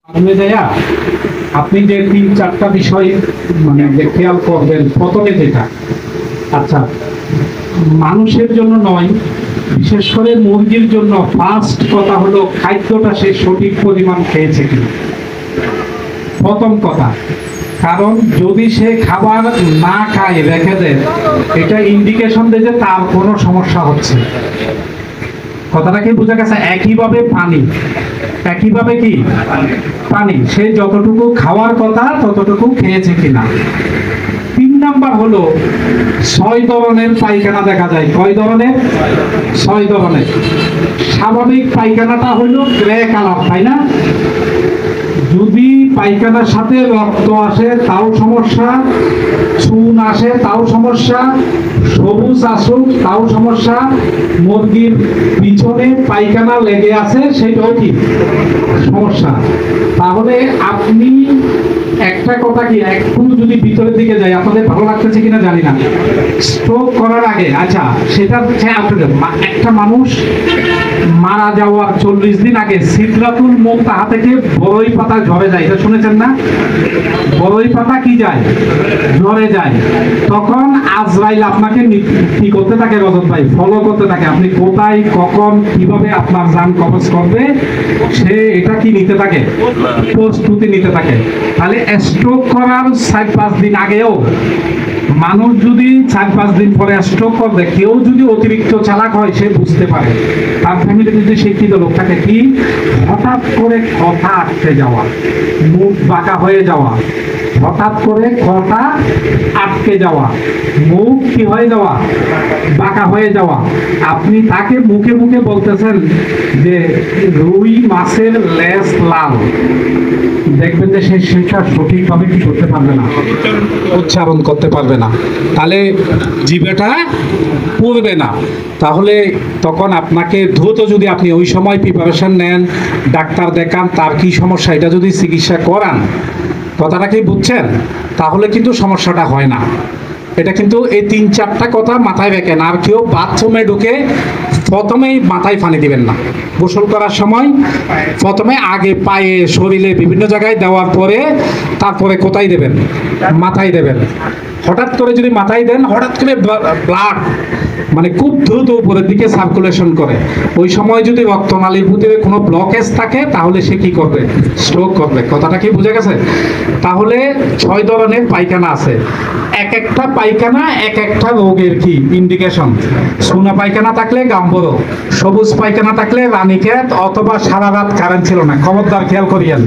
সামনে যাইয়া আপনি যে তিন চারটা বিষয় মানে যে খেয়াল করবেন প্রথমে যেটা, আচ্ছা মানুষের জন্য নয়, বিশেষ করে মুরগির জন্য ফার্স্ট কথা হলো খাদ্যটা সে সঠিক পরিমাণ খেয়েছে কিনা, প্রথম কথা। কারণ যদি সে খাবার না খায় রেখে দেয়, এটা ইন্ডিকেশন দেয় যে তার কোনো সমস্যা হচ্ছে। কথাটা কি বোঝা গেছে? একইভাবে পানি, একইভাবে কি পানি, সে যতটুকু খাওয়ার কথা ততটুকু খেয়েছে কিনা। 3 নাম্বার হলো 6 ধরনের পায়খানা দেখা যায়। কয় ধরনের? 6 ধরনের। স্বাভাবিক পায়খানাটা হলো গ্রে কালার, তাই না? যদি পায়খানার সাথে রক্ত আসে তাও সমস্যা, চুন আসে তাও সমস্যা, সবুজ আসুক তাও সমস্যা, মুরগির পিছনে পায়খানা লেগে আছে সেটাও কি সমস্যা। তাহলে আপনি একটা কথা কি, একটু যদি ভিতরের দিকে যাই, আপনাদের ভালো লাগতেছে কিনা জানি না, স্ট্রোক করার আগে, আচ্ছা সেটা হচ্ছে একটা মানুষ মারা যাওয়ার 40 দিন আগে সিদরাতুল মুনতাহা থেকে বড়ই পাতা ঝরে যায়, এটা শুনেছেন না? বড়ই পাতা কি যায়? ঝরে যায়। তখন আজরাইল আপনাকে কি করতে থাকে? রজত ভাই ফলো করতে থাকে, আপনি কোথায় কখন কিভাবে আপনার জান কবজ করবে সে এটা কি নিতে থাকে? প্রস্তুতি নিতে থাকে। তাহলে স্ট্রোক করার 4-5 দিন আগেও মানুষ যদি 4-5 দিন পরে স্ট্রোক করবে, কেউ যদি অতিরিক্ত চালাক হয় সে বুঝতে পারে। তার ফ্যামিলিতে যদি শিক্ষিত লোক থাকে, কি হঠাৎ করে কথা আটকে যাওয়া, মুখ বাঁকা হয়ে যাওয়া, হঠাৎ করে কথা আটকে যাওয়া, মুখ কি হয়ে যাওয়া, বাঁকা হয়ে যাওয়া। আপনি তাকে মুখে মুখে বলতেছেন যে রুই মাছের লেজ লাল, দেখবেন যে সে সেটা সঠিকভাবে কি করতে পারবে না, উচ্চারণ করতে পারবে না, তাহলে জিভেটা পড়বে না। তাহলে তখন আপনাকে দ্রুত, যদি আপনি ওই সময় প্রিপারেশন নেন, ডাক্তার দেখান, তার কি সমস্যা এটা যদি চিকিৎসা করান, কথাটা কি বুঝছেন, তাহলে কিন্তু সমস্যাটা হয় না। এটা কিন্তু এই 3-4টা কথা মাথায় রাখেন। আর কেউ বাথরুমে ঢুকে প্রথমেই মাথায় পানি দিবেন না। গোসল করার সময় প্রথমে আগে পায়ে, শরীরে বিভিন্ন জায়গায় দেওয়ার পরে তারপরে কোথায় দেবেন? মাথায় দেবেন। হঠাৎ করে যদি মাথায় দেন, হঠাৎ করে ব্লাড মানে খুব দ্রুত উপরের দিকে সার্কুলেশন করে, ওই সময় যদি রক্তনালীর ভিতরে কোনো ব্লকেজ থাকে তাহলে সে কি করবে? স্ট্রোক করবে। কথাটা কি বুঝে গেছে? তাহলে 6 ধরনের পায়খানা আছে। এক একটা পায়খানা এক একটা রোগের কি ইন্ডিকেশন। সোনা পায়খানা থাকলে গাম্বর, সবুজ পায়খানা থাকলে রানীক্ষেত, অথবা সারা রাত কারেন্ট ছিল না। খবরদার খেয়াল করিয়েন।